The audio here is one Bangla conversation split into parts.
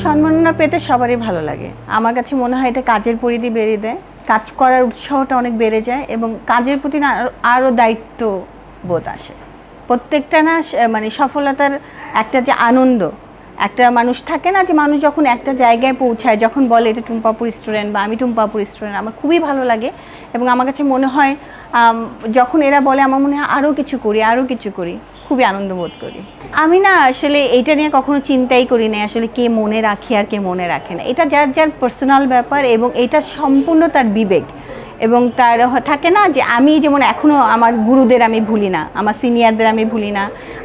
সম্মাননা পেতে সবারই ভালো লাগে। আমার কাছে মনে হয় এটা কাজের পরিধি বেড়ে দেয়, কাজ করার উৎসাহটা অনেক বেড়ে যায় এবং কাজের প্রতি না আরও দায়িত্ববোধ আসে। প্রত্যেকটা না মানে সফলতার একটা যে আনন্দ, একটা মানুষ থাকে না যে মানুষ যখন একটা জায়গায় পৌঁছায়, যখন বলে এটা টুম্পাপুর রেস্টুরেন্ট বা আমি টুম্পাপুর রেস্টুরেন্ট, আমার খুবই ভালো লাগে এবং আমার কাছে মনে হয় যখন এরা বলে আমার মনে হয় আরও কিছু করি, খুবই আনন্দ বোধ করি। আমি না আসলে এইটা নিয়ে কখনো চিন্তাই করি না আসলে কে মনে রাখে আর কে মনে রাখে না, এটা যার যার পার্সোনাল ব্যাপার এবং এটা সম্পূর্ণ তার বিবেক এবং তার থাকে না যে আমি যেমন এখনও আমার গুরুদের আমি ভুলি না, আমার সিনিয়রদের আমি ভুলি না,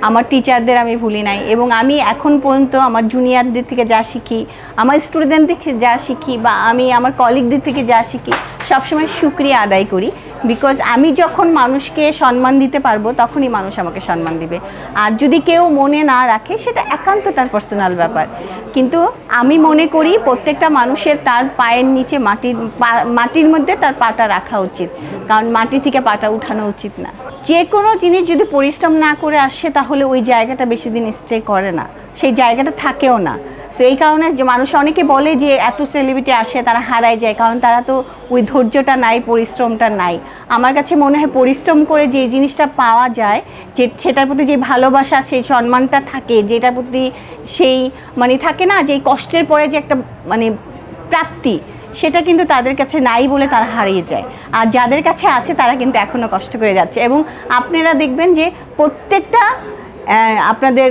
আমার টিচারদের আমি ভুলি নাই এবং আমি এখন পর্যন্ত আমার জুনিয়রদের থেকে যা শিখি, আমার স্টুডেন্টদের থেকে যা শিখি বা আমি আমার কলিগদের থেকে যা শিখি সবসময় শুকরিয়া আদায় করি। বিকজ আমি যখন মানুষকে সম্মান দিতে পারবো তখনই মানুষ আমাকে সম্মান দিবে। আর যদি কেউ মনে না রাখে সেটা একান্ত তার পার্সোনাল ব্যাপার, কিন্তু আমি মনে করি প্রত্যেকটা মানুষের তার পায়ের নিচে মাটির মধ্যে তার পাটা রাখা উচিত, কারণ মাটি থেকে পাটা উঠানো উচিত না। যে কোনো জিনিস যদি পরিশ্রম না করে আসে তাহলে ওই জায়গাটা বেশি দিন স্টে করে না, সেই জায়গাটা থাকেও না। সো এই কারণে যে মানুষ অনেকে বলে যে এত সেলিব্রিটি আসে তারা হারায় যায়, কারণ তারা তো ওই ধৈর্যটা নাই, পরিশ্রমটা নাই। আমার কাছে মনে হয় পরিশ্রম করে যে জিনিসটা পাওয়া যায়, যে সেটার প্রতি যে ভালোবাসা, সেই সম্মানটা থাকে, যেটার প্রতি সেই মানে থাকে না যে কষ্টের পরে যে একটা মানে প্রাপ্তি, সেটা কিন্তু তাদের কাছে নাই বলে তারা হারিয়ে যায়। আর যাদের কাছে আছে তারা কিন্তু এখনও কষ্ট করে যাচ্ছে। এবং আপনারা দেখবেন যে প্রত্যেকটা আপনাদের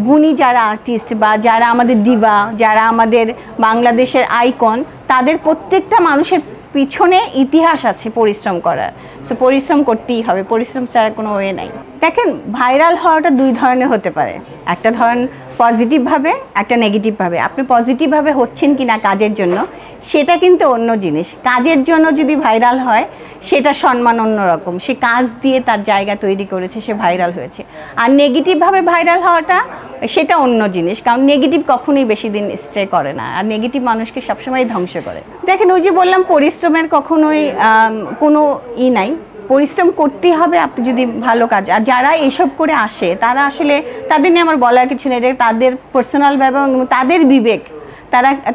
গুণী যারা আর্টিস্ট বা যারা আমাদের ডিভা, যারা আমাদের বাংলাদেশের আইকন, তাদের প্রত্যেকটা মানুষের পিছনে ইতিহাস আছে পরিশ্রম করার। সো পরিশ্রম করতেই হবে, পরিশ্রম ছাড়া কোনো ওয়ে নাই। দেখেন, ভাইরাল হওয়াটা দুই ধরনের হতে পারে, একটা ধরেন পজিটিভভাবে, একটা নেগেটিভভাবে। আপনি পজিটিভভাবে হচ্ছেন কি না কাজের জন্য সেটা কিন্তু অন্য জিনিস। কাজের জন্য যদি ভাইরাল হয় সেটা সম্মান অন্যরকম, সে কাজ দিয়ে তার জায়গা তৈরি করেছে, সে ভাইরাল হয়েছে। আর নেগেটিভভাবে ভাইরাল হওয়াটা সেটা অন্য জিনিস, কারণ নেগেটিভ কখনোই বেশি দিন স্টে করে না, আর নেগেটিভ মানুষকে সবসময় ধ্বংস করে। দেখেন, ওই যে বললাম পরিশ্রমের কখনোই কোনো নাই, পরিশ্রম করতেই হবে আপনি যদি ভালো কাজ। আর যারা এসব করে আসে তারা আসলে তাদের নিয়ে আমার বলার কিছু নেই, তাদের পার্সোনাল ব্যাপার এবং তাদের বিবেক,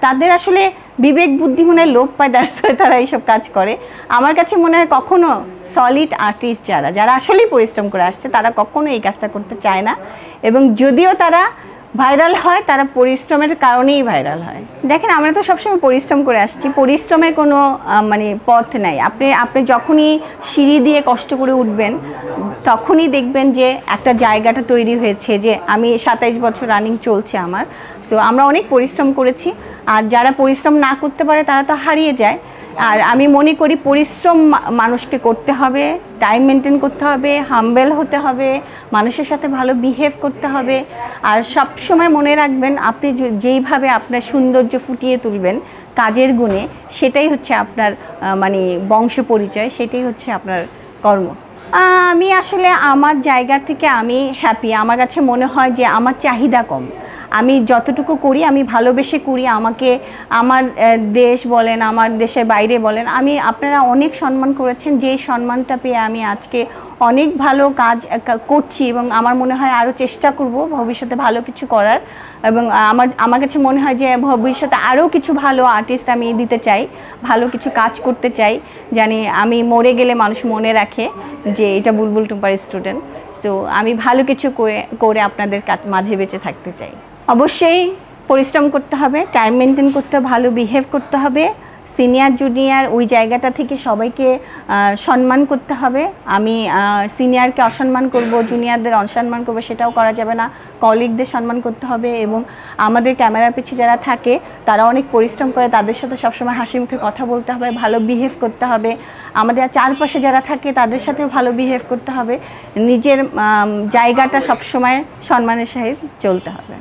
তাদের আসলে বিবেক বুদ্ধি মনে লোপ পায়, তারা এইসব কাজ করে। আমার কাছে মনে হয় কখনো সলিড আর্টিস্ট যারা আসলেই পরিশ্রম করে আসছে তারা কখনো এই কাজটা করতে চায় না, এবং যদিও তারা ভাইরাল হয় তারা পরিশ্রমের কারণেই ভাইরাল হয়। দেখেন, আমরা তো সবসময় পরিশ্রম করে আসছি, পরিশ্রমের কোনো মানে পথ নাই। আপনি যখনই সিঁড়ি দিয়ে কষ্ট করে উঠবেন তখনই দেখবেন যে একটা জায়গাটা তৈরি হয়েছে, যে আমি 27 বছর রানিং চলছে আমার। সো আমরা অনেক পরিশ্রম করেছি, আর যারা পরিশ্রম না করতে পারে তারা তো হারিয়ে যায়। আর আমি মনে করি পরিশ্রম মানুষকে করতে হবে, টাইম মেনটেন করতে হবে, হাম্বেল হতে হবে, মানুষের সাথে ভালো বিহেভ করতে হবে। আর সব সময় মনে রাখবেন আপনি যেইভাবে আপনার সৌন্দর্য ফুটিয়ে তুলবেন কাজের গুণে, সেটাই হচ্ছে আপনার মানে বংশ পরিচয়, সেটাই হচ্ছে আপনার কর্ম। আমি আসলে আমার জায়গা থেকে আমি হ্যাপি। আমার কাছে মনে হয় যে আমার চাহিদা কম, আমি যতটুকু করি আমি ভালোবেসে করি। আমাকে আমার দেশ বলেন, আমার দেশের বাইরে বলেন, আপনারা অনেক সম্মান করেছেন, যেই সম্মানটা পেয়ে আমি আজকে অনেক ভালো কাজ করছি এবং আমার মনে হয় আরও চেষ্টা করব ভবিষ্যতে ভালো কিছু করার। এবং আমার কাছে মনে হয় যে ভবিষ্যতে আরও কিছু ভালো আর্টিস্ট আমি দিতে চাই, ভালো কিছু কাজ করতে চাই, জানি আমি মরে গেলে মানুষ মনে রাখে যে এটা বুলবুল টুম্পার স্টুডেন্ট। সো আমি ভালো কিছু করে আপনাদের মাঝে বেঁচে থাকতে চাই। অবশ্যই পরিশ্রম করতে হবে, টাইম মেনটেন করতে হবে, ভালো বিহেভ করতে হবে, সিনিয়র জুনিয়র ওই জায়গাটা থেকে সবাইকে সম্মান করতে হবে। আমি সিনিয়রকে অসম্মান করব, জুনিয়রদের অসম্মান করব, সেটাও করা যাবে না। কলিগদের সম্মান করতে হবে এবং আমাদের ক্যামেরার পিছে যারা থাকে তারা অনেক পরিশ্রম করে, তাদের সাথে সবসময় হাসি মুখে কথা বলতে হবে, ভালো বিহেভ করতে হবে। আমাদের চারপাশে যারা থাকে তাদের সাথেও ভালো বিহেভ করতে হবে, নিজের জায়গাটা সবসময় সম্মানের সাথে চলতে হবে।